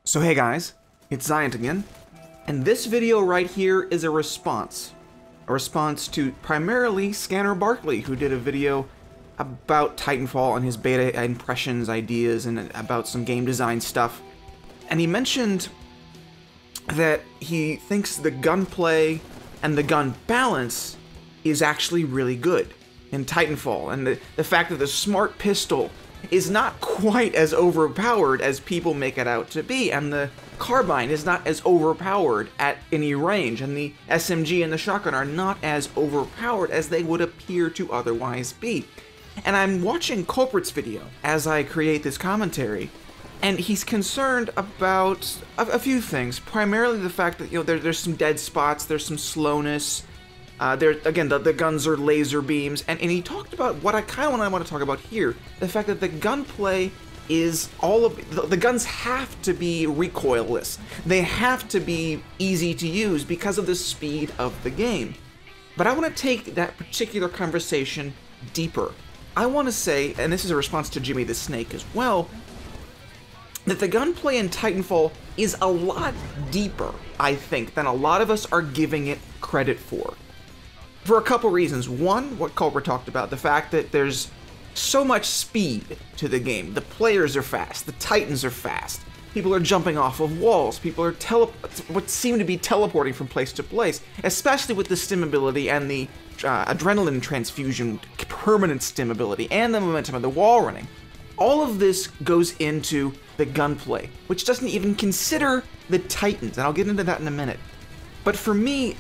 So hey guys, it's Zion again, and this video right here is a response to primarily Scanner Barkley, who did a video about Titanfall and his beta impressions, ideas, and about some game design stuff. And he mentioned that he thinks the gunplay and the gun balance is actually really good in Titanfall, and the fact that the smart pistol is not quite as overpowered as people make it out to be, and the carbine is not as overpowered at any range, and the SMG and the shotgun are not as overpowered as they would appear to otherwise be. And I'm watching Culprit's video as I create this commentary, and he's concerned about a few things. Primarily the fact that, there's some dead spots, there's some slowness. Again, the guns are laser beams, and he talked about what I want to talk about here, the fact that the gunplay is the guns have to be recoilless. They have to be easy to use because of the speed of the game. But I want to take that particular conversation deeper. I want to say, and this is a response to Jimmy the Snake as well, that the gunplay in Titanfall is a lot deeper, I think, than a lot of us are giving it credit for. For a couple reasons. One, what Culprit talked about, the fact that there's so much speed to the game. The players are fast, the Titans are fast, people are jumping off of walls, people are what seem to be teleporting from place to place, especially with the stim ability and the adrenaline transfusion permanent stim ability and the momentum of the wall running. All of this goes into the gunplay, which doesn't even consider the Titans, and I'll get into that in a minute. But for me,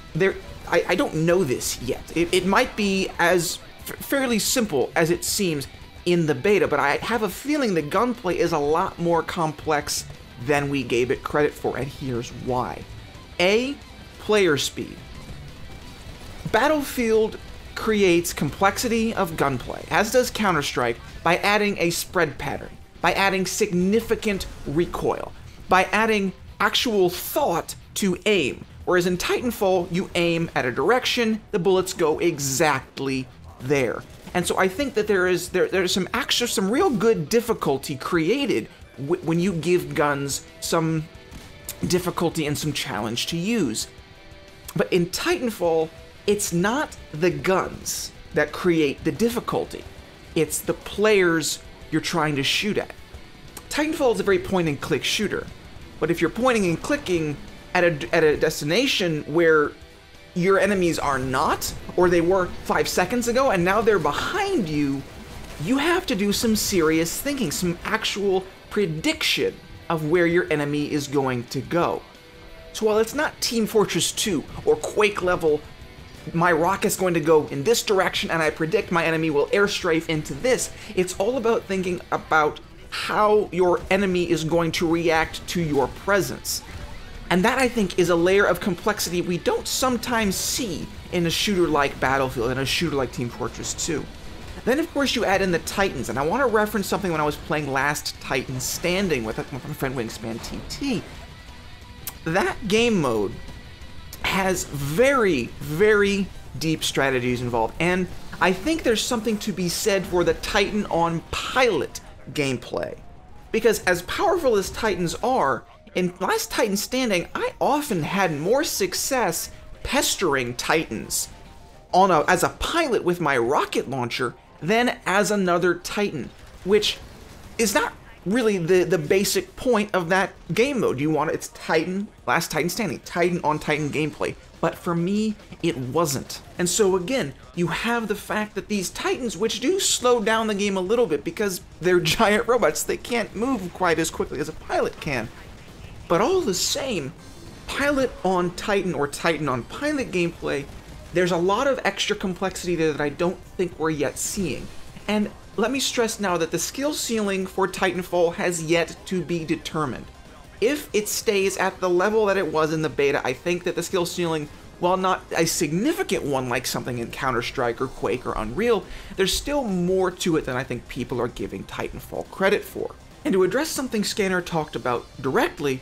I don't know this yet. It might be as fairly simple as it seems in the beta, but I have a feeling the gunplay is a lot more complex than we gave it credit for, and here's why. A, player speed. Battlefield creates complexity of gunplay, as does Counter-Strike, by adding a spread pattern, by adding significant recoil, by adding actual thought to aim. Whereas in Titanfall, you aim at a direction, the bullets go exactly there. And so I think that there's some real good difficulty created when you give guns some difficulty and some challenge to use. But in Titanfall, it's not the guns that create the difficulty. It's the players you're trying to shoot at. Titanfall is a very point-and-click shooter. But if you're pointing and clicking at a destination where your enemies are not, or they were 5 seconds ago, and now they're behind you, you have to do some serious thinking, some actual prediction of where your enemy is going to go. So while it's not Team Fortress 2 or Quake level, my rocket's going to go in this direction and I predict my enemy will airstrafe into this, it's all about thinking about how your enemy is going to react to your presence. And that, I think, is a layer of complexity we don't sometimes see in a shooter like Battlefield, in a shooter like Team Fortress 2. Then, of course, you add in the Titans, and I want to reference something when I was playing last Titan Standing with my friend Wingspan TT. That game mode has very, very deep strategies involved, and I think there's something to be said for the Titan on pilot gameplay. Because as powerful as Titans are, in last Titan Standing, I often had more success pestering Titans as a pilot with my rocket launcher than as another Titan, which is not really the basic point of that game mode. It's Titan, last Titan Standing, Titan on Titan gameplay. But for me, it wasn't. And so again, you have the fact that these Titans, which do slow down the game a little bit because they're giant robots, they can't move quite as quickly as a pilot can. But all the same, pilot on Titan or Titan on pilot gameplay, there's a lot of extra complexity there that I don't think we're yet seeing. And let me stress now that the skill ceiling for Titanfall has yet to be determined. If it stays at the level that it was in the beta, I think that the skill ceiling, while not a significant one like something in Counter-Strike or Quake or Unreal, there's still more to it than I think people are giving Titanfall credit for. And to address something Scanner talked about directly,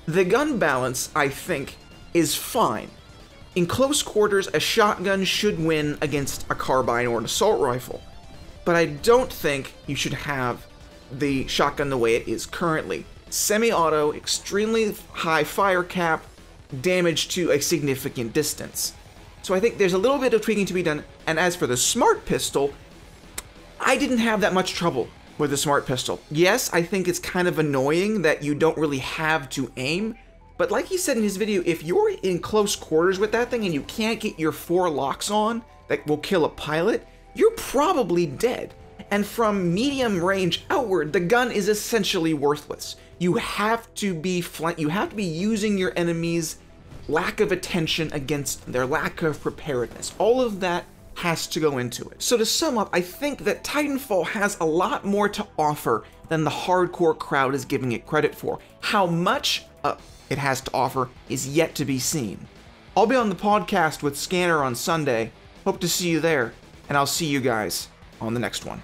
the gun balance, I think, is fine. In close quarters, a shotgun should win against a carbine or an assault rifle. But I don't think you should have the shotgun the way it is currently. semi-auto, extremely high fire cap, damage to a significant distance. So I think there's a little bit of tweaking to be done. And as for the smart pistol, I didn't have that much trouble with the smart pistol. Yes, I think it's kind of annoying that you don't really have to aim, but like he said in his video, if you're in close quarters with that thing and you can't get your 4 locks on that will kill a pilot, you're probably dead. And from medium range outward, the gun is essentially worthless. You have to be using your enemy's lack of attention against their lack of preparedness. All of that has to go into it. So to sum up, I think that Titanfall has a lot more to offer than the hardcore crowd is giving it credit for. How much it has to offer is yet to be seen. I'll be on the podcast with Scanner on Sunday. Hope to see you there, and I'll see you guys on the next one.